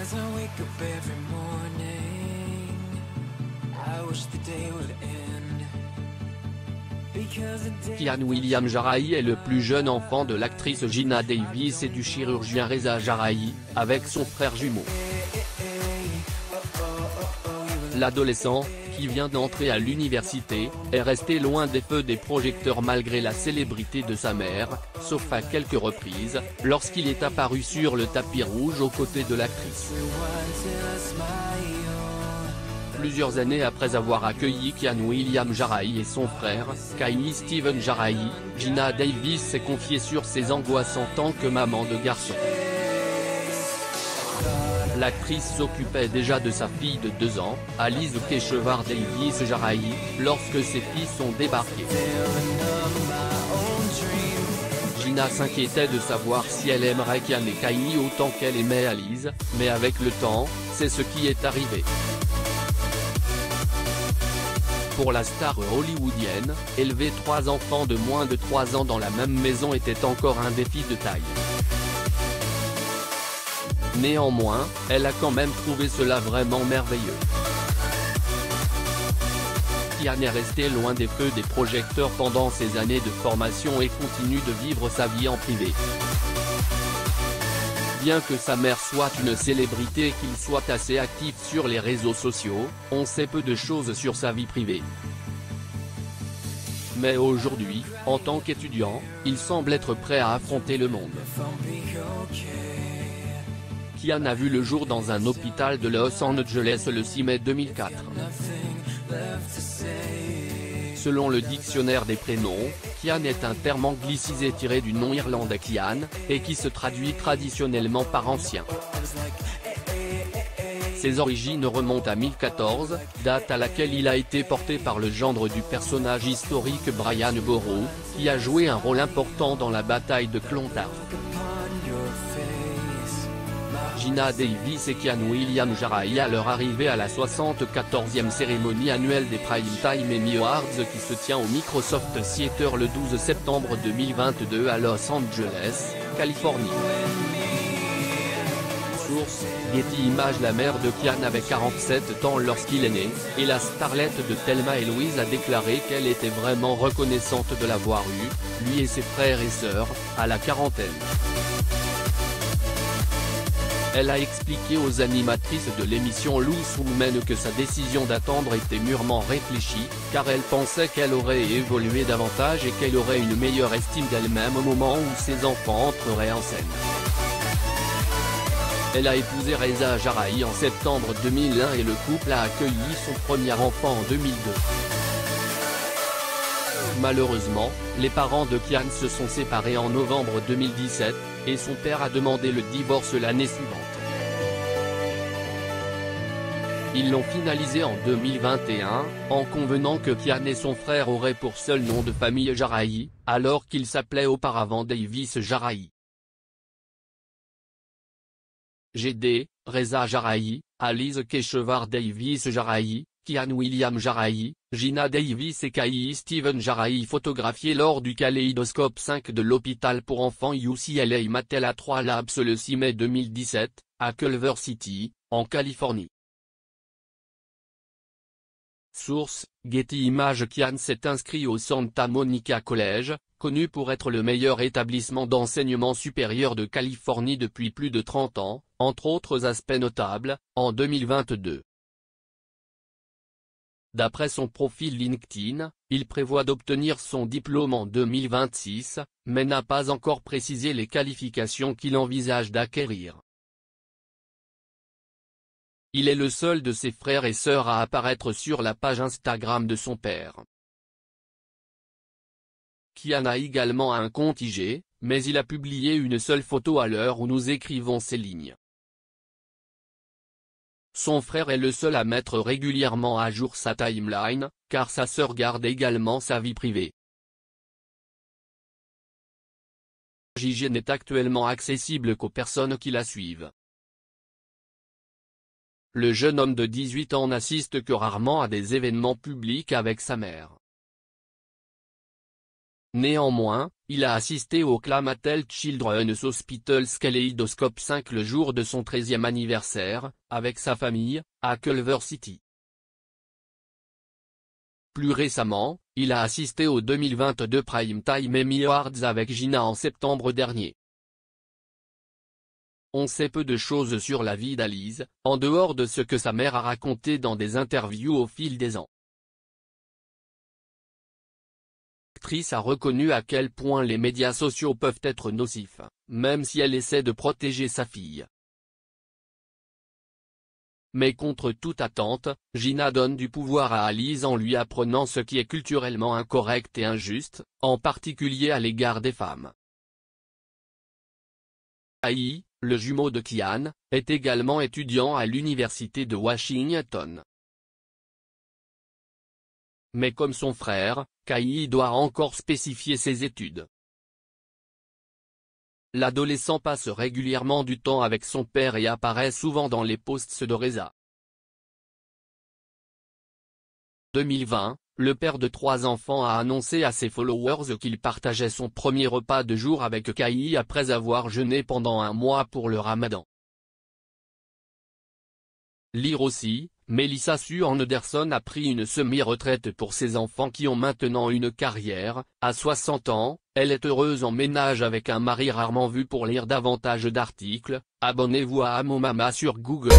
As I wake up every morning, I wish the day would end. Because the day Kian William Jarahi est le plus jeune enfant de l'actrice Geena Davis et du chirurgien Reza Jarahi, avec son frère jumeau. L'adolescent, qui vient d'entrer à l'université, est resté loin des feux des projecteurs malgré la célébrité de sa mère, sauf à quelques reprises, lorsqu'il est apparu sur le tapis rouge aux côtés de l'actrice. Plusieurs années après avoir accueilli Kian William Jarahi et son frère, Kylie Steven Jarahi, Geena Davis s'est confiée sur ses angoisses en tant que maman de garçon. L'actrice s'occupait déjà de sa fille de 2 ans, Alice Keshvar Davis Jarahi, lorsque ses filles sont débarquées. Geena s'inquiétait de savoir si elle aimerait Kian et Kylie autant qu'elle aimait Alice, mais avec le temps, c'est ce qui est arrivé. Pour la star hollywoodienne, élever 3 enfants de moins de 3 ans dans la même maison était encore un défi de taille. Néanmoins, elle a quand même trouvé cela vraiment merveilleux. Kian est resté loin des feux des projecteurs pendant ses années de formation et continue de vivre sa vie en privé. Bien que sa mère soit une célébrité et qu'il soit assez actif sur les réseaux sociaux, on sait peu de choses sur sa vie privée. Mais aujourd'hui, en tant qu'étudiant, il semble être prêt à affronter le monde. Kian a vu le jour dans un hôpital de Los Angeles le 6 mai 2004. Selon le dictionnaire des prénoms, Kian est un terme anglicisé tiré du nom irlandais Kian, et qui se traduit traditionnellement par ancien. Ses origines remontent à 1014, date à laquelle il a été porté par le gendre du personnage historique Brian Boru, qui a joué un rôle important dans la bataille de Clontarf. Geena Davis et Kian William Jarahi à leur arrivée à la 74e cérémonie annuelle des Primetime Emmy Awards qui se tient au Microsoft Theater le 12 septembre 2022 à Los Angeles, Californie. Source, Getty Images. La mère de Kian avait 47 ans lorsqu'il est né, et la starlette de Thelma et Louise a déclaré qu'elle était vraiment reconnaissante de l'avoir eu, lui et ses frères et sœurs, à la quarantaine. Elle a expliqué aux animatrices de l'émission Loose Women que sa décision d'attendre était mûrement réfléchie, car elle pensait qu'elle aurait évolué davantage et qu'elle aurait une meilleure estime d'elle-même au moment où ses enfants entreraient en scène. Elle a épousé Reza Jarahi en septembre 2001 et le couple a accueilli son premier enfant en 2002. Malheureusement, les parents de Kian se sont séparés en novembre 2017, et son père a demandé le divorce l'année suivante. Ils l'ont finalisé en 2021, en convenant que Kian et son frère auraient pour seul nom de famille Jarahi, alors qu'ils s'appelaient auparavant Davis Jarahi. GD, Reza Jarahi, Alice Keshvar Davis Jarahi, Kian William Jarahi, Geena Davis et Kylie Steven Jarahi photographiés lors du Kaléidoscope 5 de l'hôpital pour enfants UCLA Matella 3 Labs le 6 mai 2017, à Culver City, en Californie. Source, Getty Images. Kian s'est inscrit au Santa Monica College, connu pour être le meilleur établissement d'enseignement supérieur de Californie depuis plus de 30 ans, entre autres aspects notables, en 2022. D'après son profil LinkedIn, il prévoit d'obtenir son diplôme en 2026, mais n'a pas encore précisé les qualifications qu'il envisage d'acquérir. Il est le seul de ses frères et sœurs à apparaître sur la page Instagram de son père. Kian a également un compte IG, mais il a publié une seule photo à l'heure où nous écrivons ces lignes. Son frère est le seul à mettre régulièrement à jour sa timeline, car sa sœur garde également sa vie privée. IG n'est actuellement accessible qu'aux personnes qui la suivent. Le jeune homme de 18 ans n'assiste que rarement à des événements publics avec sa mère. Néanmoins, il a assisté au Clamatel Children's Hospital's Kaleidoscope 5 le jour de son 13e anniversaire, avec sa famille, à Culver City. Plus récemment, il a assisté au 2022 Primetime Emmy Awards avec Gina en septembre dernier. On sait peu de choses sur la vie d'Alice, en dehors de ce que sa mère a raconté dans des interviews au fil des ans. L'actrice a reconnu à quel point les médias sociaux peuvent être nocifs, même si elle essaie de protéger sa fille. Mais contre toute attente, Gina donne du pouvoir à Alice en lui apprenant ce qui est culturellement incorrect et injuste, en particulier à l'égard des femmes. Kai, le jumeau de Kian, est également étudiant à l'université de Washington. Mais comme son frère, Kai doit encore spécifier ses études. L'adolescent passe régulièrement du temps avec son père et apparaît souvent dans les posts de Reza. 2020, le père de 3 enfants a annoncé à ses followers qu'il partageait son premier repas de jour avec Kai après avoir jeûné pendant un mois pour le Ramadan. Lire aussi, Melissa Sue Anderson a pris une semi-retraite pour ses enfants qui ont maintenant une carrière. À 60 ans, elle est heureuse en ménage avec un mari rarement vu. Pour lire davantage d'articles, abonnez-vous à Amomama sur Google.